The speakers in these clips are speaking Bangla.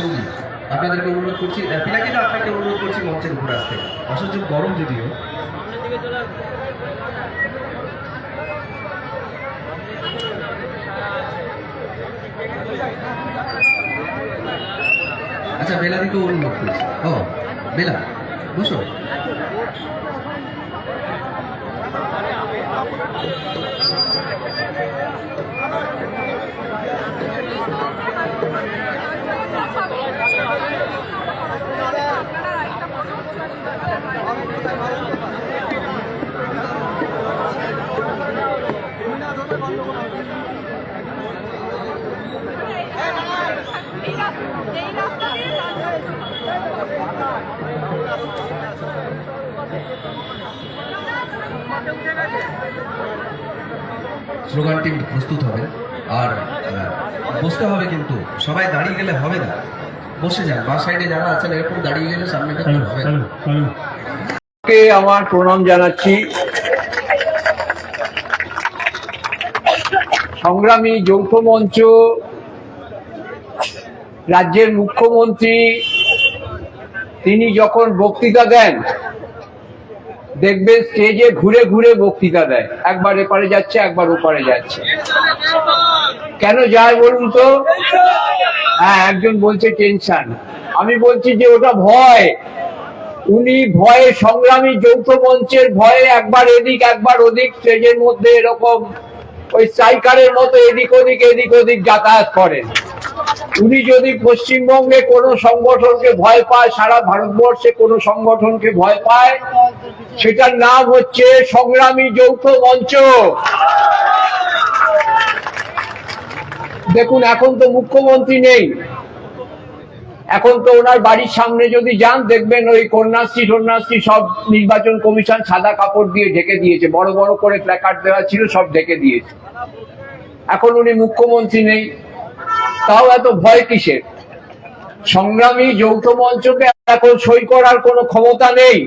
সঙ্গী আপনাদেরকে অনুরোধ করছি, পিনাকিদা আপনাকে অনুরোধ করছি মঞ্চের উপরে আসতে। অসহ্য গরম যদিও। আচ্ছা, বেলাদিকে অনুরোধ করছি। ও বেলা, বসো। স্লোগানটি প্রস্তুত হবে আর বসতে হবে, কিন্তু সবাই দাঁড়িয়ে গেলে হবে না, বসে যান। বাঁ সাইডে যারা আছেন এরকম দাঁড়িয়ে গেলে সামনে হবে না। আমার প্রণাম জানাচ্ছি। সংগ্রামী যৌথ মঞ্চ রাজ্যের মুখ্যমন্ত্রী তিনি যখন বক্তৃতা দেন, দেখবেন স্টেজে ঘুরে ঘুরে বক্তৃতা দেয়, একবার এপারে যাচ্ছে একবার ওপারে যাচ্ছে। কেন যায় বলুন তো? হ্যাঁ, একজন বলছে টেনশন, আমি বলছি যে ওটা ভয়। উনি ভয়ে, সংগ্রামী যৌথ মঞ্চের ভয়ে একবার এদিক একবার ওদিক স্টেজের মধ্যে এরকম ওই সাইকারের মতো এদিক ওদিক যাতায়াত করেন। উনি যদি পশ্চিমবঙ্গে কোনো সংগঠনকে ভয় পায়, সারা ভারতবর্ষে কোনো সংগঠনকে ভয় পায়, সেটার নাম হচ্ছে সংগ্রামী যৌথ মঞ্চ। দেখুন, এখন তো মুখ্যমন্ত্রী নেই, এখন তো ওনার বাড়ির সামনে যদি যান দেখবেন ওই কন্যাশ্রী সব নির্বাচন কমিশন সাদা কাপড় দিয়ে ঢেকে দিয়েছে, বড় বড় করে প্ল্যাকার্ড দেওয়া ছিল, সব ঢেকে দিয়েছে। এখন উনি মুখ্যমন্ত্রী নেই, তাও এত ভয় কিসের? সংগ্রামী যৌথ মঞ্চকে এখন সই করার কোনো ক্ষমতা নেই।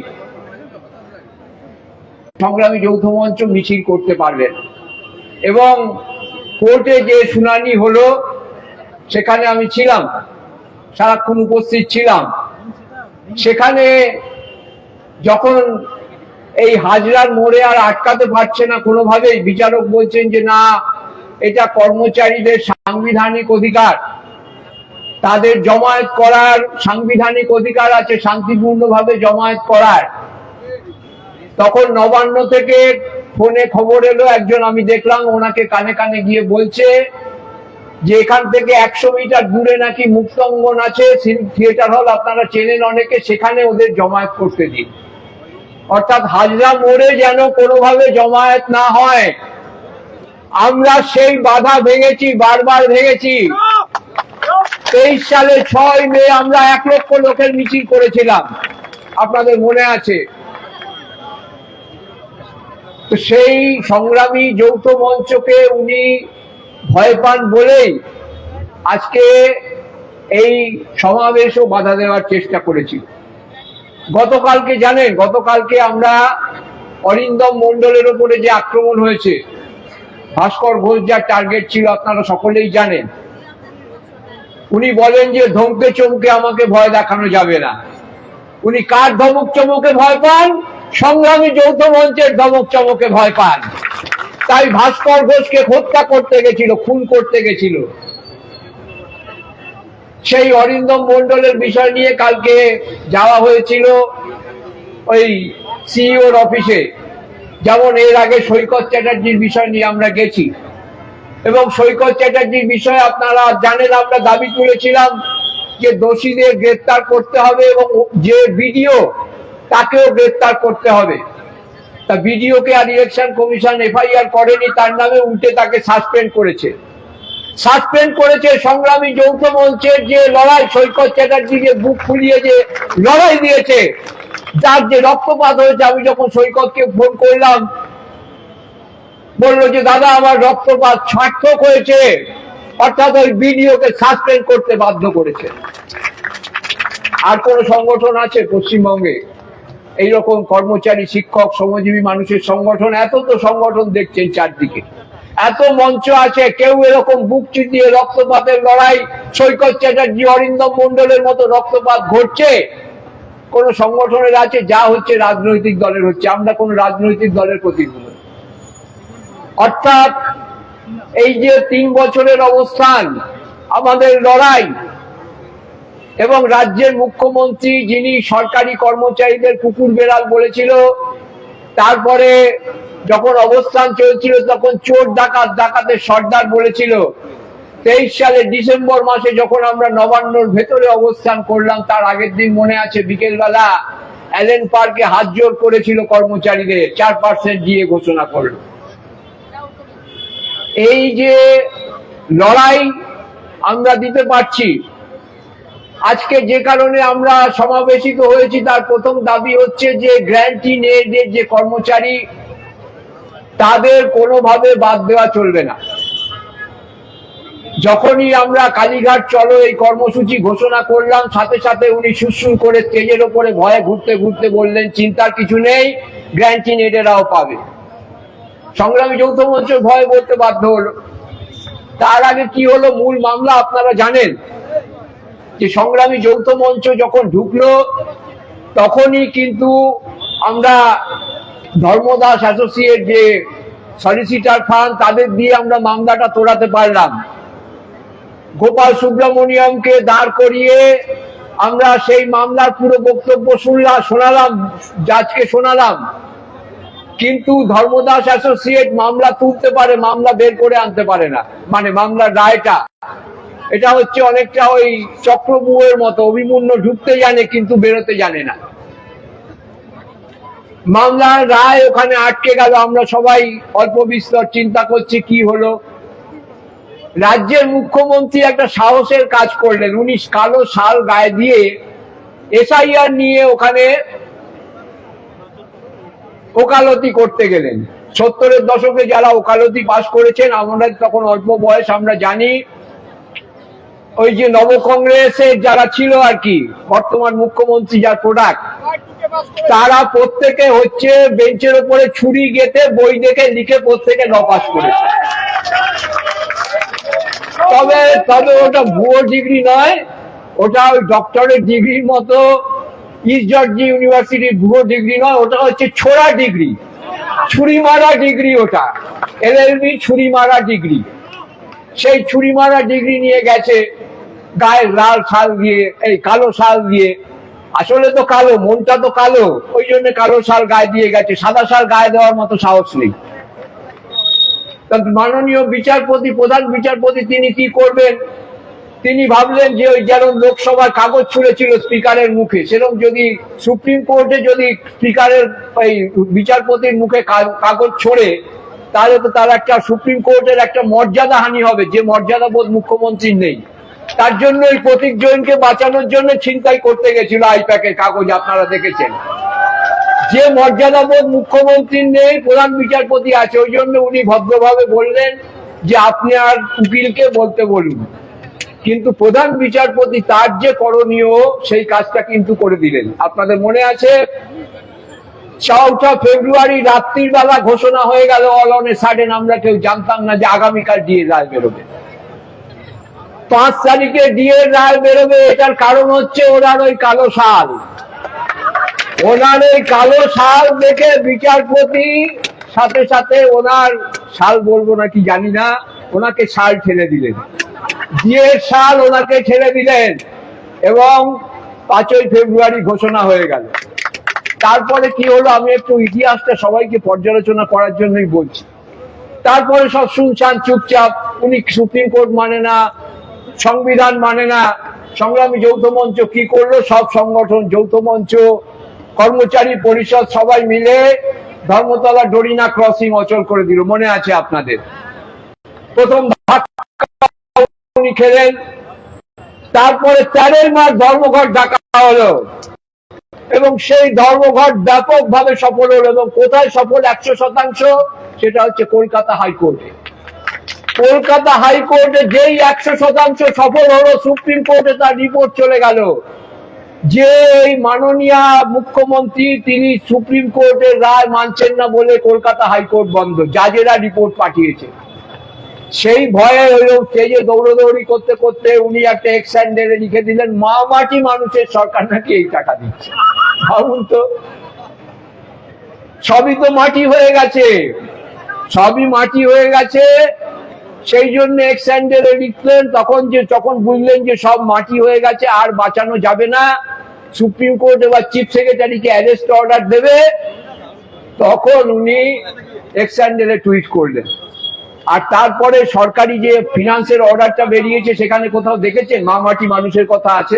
সংগ্রামী যৌথ মঞ্চ মিছিল করতে পারবেন। এবং কোর্টে যে শুনানি হলো সেখানে আমি ছিলাম, সারাক্ষণ উপস্থিত ছিলাম। সেখানে যখন এই হাজরার মোড়ে আর আটকাতে পারছে না কোনোভাবেই, বিচারক বলছেন যে না, এটা কর্মচারীদের সাংবিধানিক অধিকার, তাদের জমায়েত করার সাংবিধানিক অধিকার আছে, শান্তিপূর্ণভাবে জমায়েত করার। তখন নবান্ন থেকে ফোনে খবর এলো, একজন আমি দেখলাম ওনাকে কানে কানে গিয়ে বলছে যে এখান থেকে 100 মিটার দূরে নাকি মুক্তাঙ্গন আছে, থিয়েটার হল, আপনারা চেনেন অনেকে, সেখানে ওদের জমায়েত করতে দিন। অর্থাৎ হাজরা মোড়ে যেন কোনোভাবে জমায়েত না হয়। আমরা সেই বাধা ভেঙেছি, বারবার ভেঙেছি। 23 সালে 6 মে আমরা 1 লক্ষ লোকের মিছিল করেছিলাম, আপনাদের মনে আছে। তো সেই সংগ্রামী যৌথ মঞ্চকে উনি ভয় পান বলেই আজকে এই সমাবেশও বাধা দেওয়ার চেষ্টা করেছিল। গতকালকে জানেন, গতকালকে আমরা অরিন্দম মণ্ডলের উপরে যে আক্রমণ হয়েছে, ভাস্কর ঘোষ যার টার্গেট ছিল, আপনারা সকলেই জানেন। উনি বলেন যে ধমকে চমকে আমাকে ভয় দেখানো যাবে না। উনি কার ধমক চমকে ভয় পান? সংগ্রামী যৌথ মঞ্চের ধমক চমকে ভয় পান। তাই ভাস্কর ঘোষকে হত্যা করতে গেছিল, খুন করতে গেছিল। সেই অরিন্দম মণ্ডলের বিষয় নিয়ে কালকে যাওয়া হয়েছিল ওই সিইওর অফিসে, যেমন এর আগে সৈকত চ্যাটার্জির বিষয় নিয়ে আমরা গেছি। এবং সৈকত চ্যাটার্জির বিষয়ে আপনারা জানেন, আমরা দাবি তুলেছিলাম যে দোষীদের গ্রেফতার করতে হবে এবং যে ভিডিও তাকেও গ্রেফতার করতে হবে। তা ভিডিওকে আর ইলেকশন কমিশন এফআইআর করেনি, তার নামে উল্টে তাকে সাসপেন্ড করেছে। সংগ্রামী যৌথ মঞ্চের যে লড়াই, সৈকত চ্যাটার্জি যে বুক ফুলিয়ে যে লড়াই দিয়েছে, যার যে রক্তপাত হয়েছে। আমি যখন সৈকতকে ফোন করলাম, বললো যে দাদা আমার রক্তপাত সার্থক হয়েছে, অর্থাৎ ওই ভিডিওকে সাসপেন্ড করতে বাধ্য করেছে। আর কোন সংগঠন আছে পশ্চিমবঙ্গে এইরকম কর্মচারী, শিক্ষক, শ্রমজীবী মানুষের সংগঠন? এত তো সংগঠন দেখছেন চারদিকে, এত মঞ্চ আছে, কেউ এরকম বুক চিতিয়ে রক্তপাতের লড়াই সৈকত চ্যাটার্জি, অরিন্দম মন্ডলের মতো রক্তপাত ঘটছে কোন সংগঠনের আছে? যা হচ্ছে রাজনৈতিক দলের হচ্ছে। আমরা কোন রাজনৈতিক দলের প্রতিনিধি নই। অর্থাৎ এই যে 3 বছরের অবস্থান, আমাদের লড়াই, এবং রাজ্যের মুখ্যমন্ত্রী যিনি সরকারি কর্মচারীদের কুকুর বেড়াল বলেছিল, তারপরে যখন অবস্থান চলছিল তখন চোর ডাকাত, ডাকাতের সর্দার বলেছিল, 23 সালে ডিসেম্বর মাসে যখন আমরা নবান্নর ভেতরে অবস্থান করলাম, তার আগের দিন মনে আছে বিকেলবেলা অ্যালেন পার্কে হাত জোর করেছিল কর্মচারীদের, 4% দিয়ে ঘোষণা করল। এই যে লড়াই আমরা দিতে পারছি, আজকে যে কারণে আমরা সমাবেশিত হয়েছি তার প্রথম দাবি হচ্ছে যে গ্র্যান্টি নেডের যে কর্মচারী, তাদের কোনোভাবে বাদ দেওয়া চলবে না। যখনই আমরা কালীঘাট চলো এই কর্মসূচি ঘোষণা করলাম, সাথে সাথে উনি সুরসুর করে স্টেজের ওপরে ভয়ে ঘুরতে ঘুরতে বললেন, চিন্তার কিছু নেই, গ্র্যান্টি নেডেরাও পাবে। সংগ্রামী যৌথ মঞ্চ ভয়ে বলতে বাধ্য হলো। তার আগে কি হলো, মূল মামলা আপনারা জানেন যে সংগ্রামী যৌথ মঞ্চ যখন ঢুকলো তখনই কিন্তু আমরা ধর্মদাস অ্যাসোসিয়েট যে সলিসিটার ফার্ম, তাদের দিয়ে আমরা মামলাটা তোড়াতে পারলাম। গোপাল সুব্রমণিয়ামকে দাঁড় করিয়ে আমরা সেই মামলার পুরো বক্তব্য শোনালাম, জাজকে শোনালাম, কিন্তু ধর্মদাস অ্যাসোসিয়েট মামলা তুলতে পারে, মামলা বের করে আনতে পারে না। মানে মামলার রায়টা, এটা হচ্ছে অনেকটা ওই চক্রবুয়ের মতো, অভিমন্য ঢুকতে জানে কিন্তু বেরোতে জানে না। মামলার রায় ওখানে আটকে গেল। আমরা সবাই অল্প বিস্তর চিন্তা করছি কি হলো। রাজ্যের মুখ্যমন্ত্রী একটা সাহসের কাজ করলেন, উনি কালো শাল গায়ে দিয়ে এসআইআর নিয়ে ওখানে ওকালতি করতে গেলেন। 70-এর দশকে যারা ওকালতি পাশ করেছেন, আমরা তখন অল্প বয়স, আমরা জানি ওই যে নব কংগ্রেসের যারা ছিল আর কি, বর্তমান মুখ্যমন্ত্রী যার প্রোডাক্ট, তারা প্রত্যেকে হচ্ছে বেঞ্চের উপরে ছুরি গেঁথে বই দেখে লিখে প্রত্যেকে ল পাস করেছে। তবে ওটা ভুয়ো ডিগ্রি নয়, ওটা ওই ডক্টরেট ডিগ্রির মতো ইস্ট জর্জি ইউনিভার্সিটির ভুয়ো ডিগ্রি নয়, ওটা হচ্ছে ছোড়া ডিগ্রি, ছুরি মারা ডিগ্রি। ওটা LLB ছুরি মারা ডিগ্রি। সেই ছুরি মারা ডিগ্রি নিয়ে গেছে গায়ে লাল শাল দিয়ে, এই কালো শাল দিয়ে। আসলে তো কালো, মনটা তো কালো, ওই জন্য কালো শাল গায়ে দিয়ে গেছে, সাদা শাল গায়ে দেওয়ার মতো সাহস নেই। মাননীয় বিচারপতি, প্রধান বিচারপতি, তিনি কি করবেন? তিনি ভাবলেন যে ওই যেরকম লোকসভার কাগজ ছুঁড়েছিল স্পিকারের মুখে, সেরকম যদি সুপ্রিম কোর্টে যদি স্পিকারের এই বিচারপতির মুখে কাগজ ছোড়ে, তাহলে তো তার একটা সুপ্রিম কোর্টের একটা মর্যাদা হানি হবে, যে মর্যাদা বোধ মুখ্যমন্ত্রীর নেই। তার জন্য এই প্রতীক জৈনকে বাঁচানোর জন্য ছিনতাই করতে গেছিল আইপ্যাকের কাগজ, আপনারা দেখেছেন। যে মর্যাদা বোধ মুখ্যমন্ত্রীর নেই, প্রধান বিচারপতি আছে, ওই জন্য উনি ভদ্রভাবে বললেন যে আপনি আর উকিলকে বলতে বলুন। কিন্তু প্রধান বিচারপতি তার যে করণীয় সেই কাজটা কিন্তু করে দিলেন। আপনাদের মনে আছে 4 ফেব্রুয়ারি রাত্রির বেলা ঘোষণা হয়ে গেল, অল অন এ সাডেন, আমরা কেউ জানতাম না যে আগামীকাল ডিএ রায় বেরোবে। 5 তারিখে ডিএ রায় বেরোবে। এটার কারণ হচ্ছে ওনার ওই কালো শাল। ওনার ওই কালো শাল দেখে বিচারপতি সাথে সাথে ওনার শাল বলবো নাকি জানি না, ওনাকে শাল ঠেলে দিলেন, ডিএর শাল ওনাকে ঠেলে দিলেন, এবং 5 ফেব্রুয়ারি ঘোষণা হয়ে গেল। তারপরে কি হলো, আমি একটু ইতিহাসটা সবাইকে পর্যালোচনা করার জন্যই বলছি। তারপরে সব শুনছান চুপচাপ, উনি সুপ্রিম কোর্ট মানে না, সংবিধান মানে না। সংগ্রামী যৌথ মঞ্চ কি করলো, সব সংগঠন, যৌথ মঞ্চ, কর্মচারী পরিষদ সবাই মিলে ধর্মতলা ডরিনা ক্রসিং অচল করে দিল, মনে আছে আপনাদের। প্রথম উনি খেলেন, তারপরে 13 মাস ধর্মঘট ডাকা হলো, এবং সেই ধর্মঘট ব্যাপকভাবে সফল হলো। এবং কোথায় সফল 100%? সেটা হচ্ছে কলকাতা হাইকোর্টে। কলকাতা হাইকোর্টে যেই 100% সফল হলো, সুপ্রিম কোর্টে তার রিপোর্ট চলে গেল যে এই মাননীয় মুখ্যমন্ত্রী তিনি সুপ্রিম কোর্টের রায় মানছেন না বলে কলকাতা হাইকোর্ট বন্ধ, জাজেরা রিপোর্ট পাঠিয়েছে। সেই ভয়ে হলো স্টেজে দৌড়দৌড়ি করতে করতে উনি একটা এক্সট্যান্ডারে লিখে দিলেন, মা মাটি মানুষের সরকার নাকি এই টাকা দিচ্ছে। ভাবুন তো, সবই তো মাটি হয়ে গেছে, সবই মাটি হয়ে গেছে। সেই জন্য এক্সট্যান্ডারে লিখলেন। যখন বুঝলেন যে সব মাটি হয়ে গেছে, আর বাঁচানো যাবে না, সুপ্রিম কোর্ট এবার চিফ সেক্রেটারিকে অ্যারেস্ট অর্ডার দেবে, তখন উনি এক্সট্যান্ডারে টুইট করলেন। আর তারপরে সরকারি যে ফিনান্সের অর্ডারটা বেরিয়েছে, সেখানে কোথাও দেখেছেন মা মাটি মানুষের কথা আছে?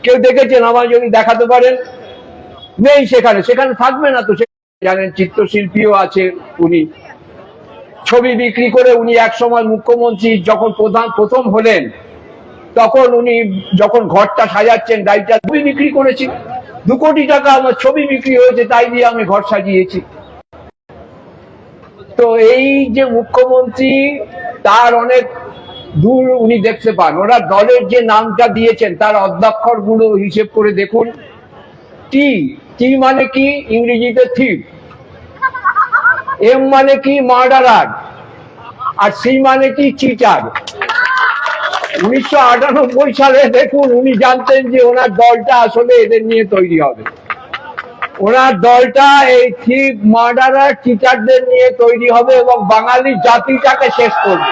কেউ দেখেছেন? আমার যদি দেখাতে পারেন। নেই সেখানে, সেখানে থাকবে না তো। জানেন চিত্রশিল্পীও আছে উনি, ছবি বিক্রি করে উনি একসময় মুখ্যমন্ত্রী যখন প্রথম হলেন, তখন উনি যখন ঘরটা সাজাচ্ছেন, গাড়িটা ছবি বিক্রি করেছি, 2 কোটি টাকা আমার ছবি বিক্রি হয়েছে, তাই দিয়ে আমি ঘর সাজিয়েছি। তো এই যে মুখ্যমন্ত্রী, তার অনেক দূর উনি দেখতে পান। ওরা দলের যে নামটা দিয়েছেন তার অধ্যক্ষর গুলো হিসেব করে দেখুন। টি মানে কি? ইংরেজিতে থিপ। এম মানে কি? মার্ডারার। আর সি মানে কি? চিটার। 1998 সালে দেখুন, উনি জানতেন যে ওনার দলটা আসলে এদের নিয়ে তৈরি হবে। ওনার দলটা এই থিপ, মার্ডারার, চিটারদের নিয়ে তৈরি হবে এবং বাঙালি জাতিটাকে শেষ করবে।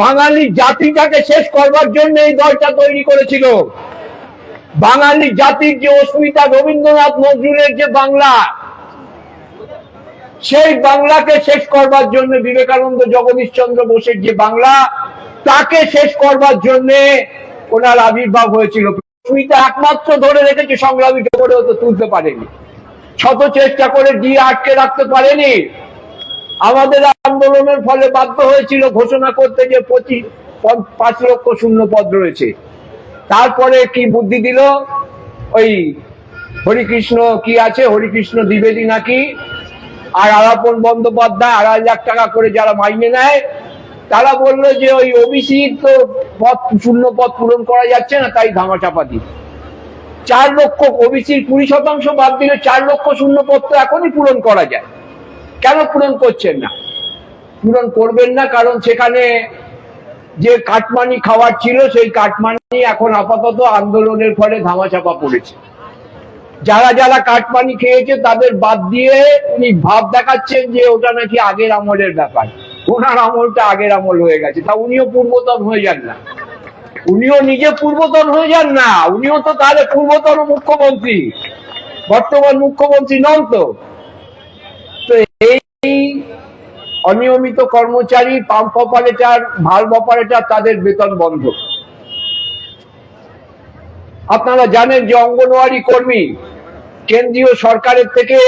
বাঙালি জাতিটাকে শেষ করবার জন্য এই দলটা তৈরি করেছিল। বাঙালি জাতির যে অস্মিতা, রবীন্দ্রনাথ নজরুলের যে বাংলা, সেই বাংলাকে শেষ করবার জন্য, বিবেকানন্দ জগদীশ চন্দ্র বোসের যে বাংলা, তাকে শেষ করবার জন্য ওনার আবির্ভাব হয়েছিল। অস্মিতা একমাত্র ধরে রেখেছে সংগ্রামী, করেও তো তুলতে পারেনি, শত চেষ্টা করে দিয়ে আটকে রাখতে পারেনি। আমাদের আন্দোলনের ফলে বাধ্য হয়েছিল ঘোষণা করতে যে 5 লক্ষ শূন্য পদ রয়েছে। তারপরে কি বুদ্ধি দিল, ওই হরিকৃষ্ণ কি আছে, হরিকৃষ্ণ দ্বিবেদী নাকি, আর আলাপন বন্দ্যোপাধ্যায় 2.5 টাকা করে যারা মাইনে নেয়, তারা বললো যে ওই ওবিসি তো শূন্য পদ পূরণ করা যাচ্ছে না, তাই ধামাচাপা দিই। 4 লক্ষ, ওবিসির 20% বাদ দিলে 4 লক্ষ শূন্য পদ তো এখনই পূরণ করা যায়। কেন পূরণ করছেন না? পূরণ করবেন না কারণ সেখানে যে কাটমানি খাওয়ার ছিল, সেই কাটমানি এখন আপাতত আন্দোলনের ফলে ধামাচাপা পড়েছে। যারা যারা কাটমানি খেয়েছে তাদের বাদ দিয়ে উনি ভাব দেখাচ্ছেন যে ওটা নাকি আগের আমলের ব্যাপার। ওনার আমলটা আগের আমল হয়ে গেছে, তা উনিও পূর্বতন হয়ে যান না, উনিও নিজে পূর্বতন হয়ে যান না। উনিও তো তাহলে পূর্বতন মুখ্যমন্ত্রী, বর্তমান মুখ্যমন্ত্রী নন তো। এই অনিয়মিত কর্মচারী, পাম্প অপারেটর, ভালভ অপারেটর, তাদের বেতন বন্ধ। আপনারা জানেন যে অঙ্গনওয়াড়ি কর্মী কেন্দ্রীয় সরকারের থেকে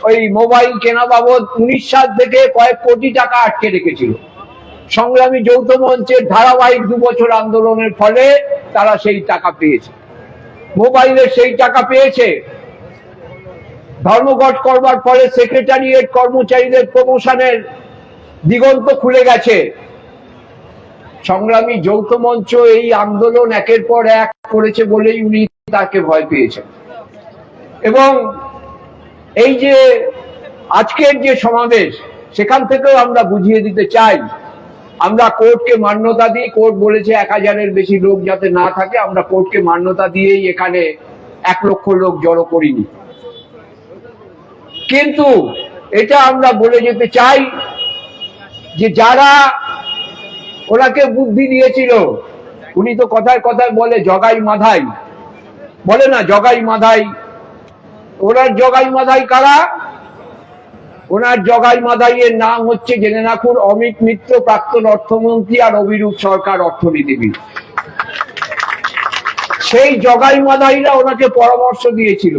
ওই মোবাইল কেনা বাবদ 19 সাল থেকে কয়েক কোটি টাকা আটকে রেখেছিল। সংগ্রামী যৌথ মঞ্চের ধারাবাহিক 2 বছর আন্দোলনের ফলে তারা সেই টাকা পেয়েছে, মোবাইলের সেই টাকা পেয়েছে। ধর্মঘট করবার ফলে সেক্রেটারিয়েট কর্মচারীদের প্রমোশনের দিগন্ত খুলে গেছে। সংগ্রামী যৌথ মঞ্চ এই আন্দোলন একের পর এক করেছে বলেই উনি তাকে ভয় পেয়েছেন। এবং এই যে আজকের যে সমাবেশ, সেখান থেকেও আমরা বুঝিয়ে দিতে চাই, আমরা কোর্টকে মান্যতা দিই। কোর্ট বলেছে 1000-এর বেশি লোক যাতে না থাকে, আমরা কোর্টকে মান্যতা দিয়েই এখানে 1 লক্ষ লোক জড়ো করিনি। কিন্তু এটা আমরা বলে যেতে চাই যে যারা ওনাকে বুদ্ধি দিয়েছিল, উনি তো কথায় কথায় বলে জগাই মাধাই, বলে না জগাই মাধাই, ওনার জগাই মাধাই কারা? ওনার জগাই মাধাইয়ের নাম হচ্ছে, জেনে রাখুন, অমিত মিত্র প্রাক্তন অর্থমন্ত্রী আর অভিরূপ সরকার অর্থনীতিবিদ। সেই জগাই মাধাইরা ওনাকে পরামর্শ দিয়েছিল।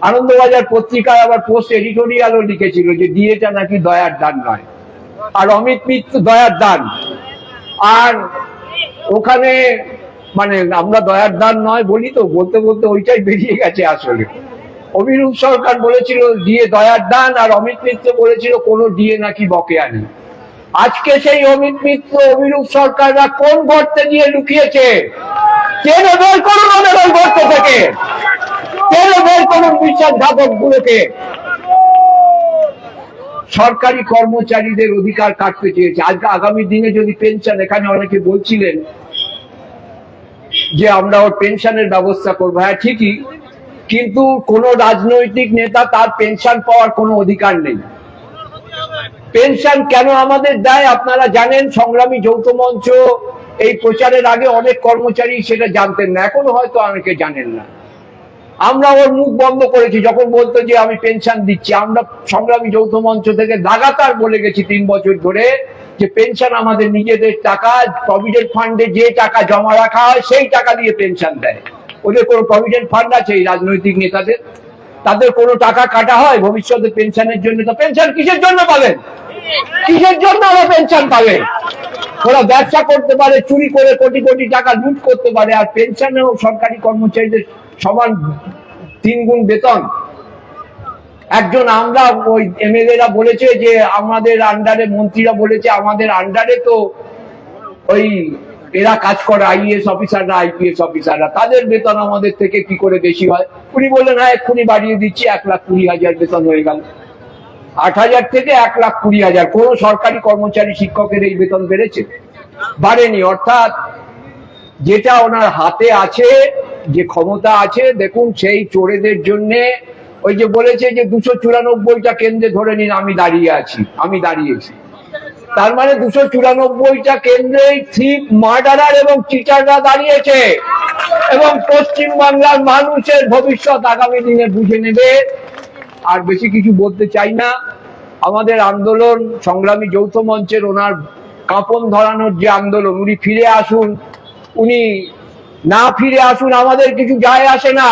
আনন্দবাজার পত্রিকায় আবার পোস্ট এডিটোরিয়ালও লিখেছিল যে ডিএটা নাকি দয়ার দান নয়, আর অমিত মিত্র দয়ার দান। আর ওখানে মানে আমরা দয়ার দান নয় বলি তো, বলতে বলতে ওইটাই বেরিয়ে গেছে। আসলে অভিরূপ সরকার বলেছিল ডিএ দয়ার দান, আর অমিত মিত্র বলেছিল কোনো ডিএ নাকি বকেয়া নেই। আজকে সেই অমিত মিত্র, অভিরূপ সরকাররা কোন গর্তে গিয়ে লুকিয়েছে? টেনে বের করুন ওদের ওই গর্ত থেকে, টেনে বের করুন বিশ্বাসঘাতক গুলোকে। সরকারি কর্মচারীদের অধিকার কাটতে চেয়েছে। আজকে আগামী দিনে যদি পেনশন, এখানে অনেকে বলছিলেন যে আমরা ওর পেনশনের ব্যবস্থা করবো, হ্যাঁ ঠিকই, কিন্তু কোন রাজনৈতিক নেতা তার পেনশন পাওয়ার কোনো অধিকার নেই। পেনশন কেন আমাদের দেয় আপনারা জানেন। সংগ্রামী যৌথ মঞ্চ এই প্রচারের আগে অনেক কর্মচারী সেটা জানতেন না, এখনো হয়তো অনেকে জানেন না। আমরা ওর মুখ বন্ধ করেছি যখন বলতো যে আমি পেনশন দিচ্ছি। আমরা সংগ্রামী যৌথ মঞ্চ থেকে লাগাতার বলে গেছি 3 বছর ধরে যে পেনশন আমাদের নিজেদের টাকা, প্রভিডেন্ট ফান্ডে যে টাকা জমা রাখা হয় সেই টাকা দিয়ে পেনশন দেয়। ওদের কোনো প্রভিডেন্ট ফান্ড আছে এই রাজনৈতিক নেতাদের? তাদের কোনো টাকা কাটা হয় ভবিষ্যতে পেনশনের জন্য? তো পেনশন কিসের জন্য পাবেন? কিসের জন্য ওরা পেনশন পাবে? ওরা ব্যবসা করতে পারে, চুরি করে কোটি কোটি টাকা লুট করতে পারে, আর পেনশনেও সরকারি কর্মচারীদের সমান 3 গুণ বেতন। একজন আমরা ওই এমএলএরা বলেছে যে আমাদের আন্ডারে, মন্ত্রীরা বলেছে আমাদের আন্ডারে তো ওই এরা কাজ করে, আইএএস অফিসাররা, আইপিএস অফিসাররা, তাদের বেতন আমাদের থেকে কি করে বেশি হয়? উনি বললেন হ্যাঁ এক্ষুনি বাড়িয়ে দিচ্ছি, 1,20,000 বেতন হয়ে গেল। 8,000 থেকে 1,20,000। কোন সরকারি কর্মচারী শিক্ষকের এই বেতন বেড়েছে? বাড়েনি। অর্থাৎ যেটা ওনার হাতে আছে, যে ক্ষমতা আছে, দেখুন সেই চোরেদের জন্য ওই যে বলেছে যে 294টা কেন্দ্রে ধরে নিন আমি দাঁড়িয়ে আছি, আমি দাঁড়িয়েছি, তার মানে 294টা কেন্দ্রে থিপ, মার্ডারার এবং চিটাররা দাঁড়িয়েছে। এবং পশ্চিমবাংলার মানুষের ভবিষ্যৎ আগামী দিনে বুঝে নেবে। আর বেশি কিছু বলতে চাই না। আমাদের আন্দোলন সংগ্রামী যৌথ মঞ্চের, ওনার কাঁপন ধরানোর যে আন্দোলন, উনি ফিরে আসুন, উনি না ফিরে আসুন, আমাদের কিছু যায় আসে না।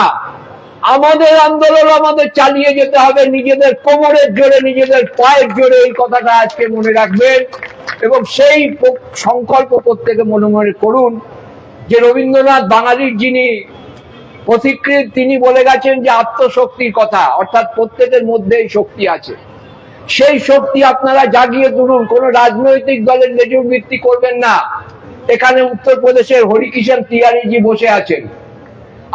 আমাদের আন্দোলন আমাদের চালিয়ে যেতে হবে নিজেদের কোমরের জোরে, নিজেদের পায়ের জোরে। এই কথাটা আজকে মনে রাখবেন এবং সেই সংকল্প প্রত্যেকে মনে মনে করুন যে রবীন্দ্রনাথ বাঙালির যিনি পথিকৃৎ, তিনি বলে গেছেন যে আত্মশক্তির কথা, অর্থাৎ প্রত্যেকের মধ্যে এই শক্তি আছে। সেই শক্তি আপনারা জাগিয়ে তুলুন। কোন রাজনৈতিক দলের লেজুর ভিত্তি করবেন না। এখানে উত্তরপ্রদেশের হরিকিষণ তিওয়ারিজি বসে আছেন।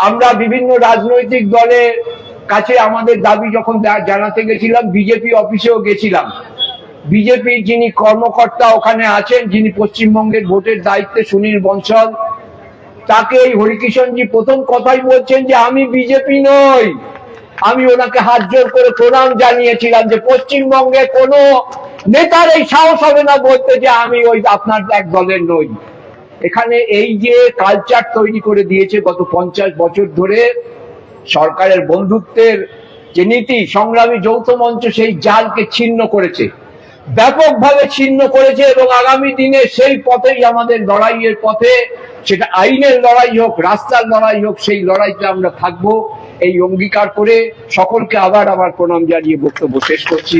আমরা বিভিন্ন রাজনৈতিক দলের কাছে আমাদের দাবি যখন জানাতে গেছিলাম, বিজেপি অফিসেও গেছিলাম, বিজেপির যিনি কর্মকর্তা ওখানে আছেন, যিনি পশ্চিমবঙ্গের ভোটের দায়িত্বে, সুনীল বনসল, তাকে এই হরিকিষণজি প্রথম কথাই বলছেন যে আমি বিজেপি নই। আমি ওনাকে হাত জোর করে প্রণাম জানিয়েছিলাম যে পশ্চিমবঙ্গে কোনো নেতার এই সাহস হবে না বলতে যে আমি ওই আপনার এক দলের নই। এখানে এই যে কালচার তৈরি করে দিয়েছে গত 50 বছর ধরে সরকারের বন্ধুত্বের যে নীতি, সংগ্রামী যৌথ মঞ্চ সেই জালকে ছিন্ন করেছে, ব্যাপকভাবে ছিন্ন করেছে। এবং আগামী দিনে সেই পথেই আমাদের লড়াইয়ের পথে, সেটা আইনের লড়াই হোক, রাস্তার লড়াই হোক, সেই লড়াইতে আমরা থাকবো। এই অঙ্গীকার করে সকলকে আবার আমার প্রণাম জানিয়ে বক্তব্য শেষ করছি।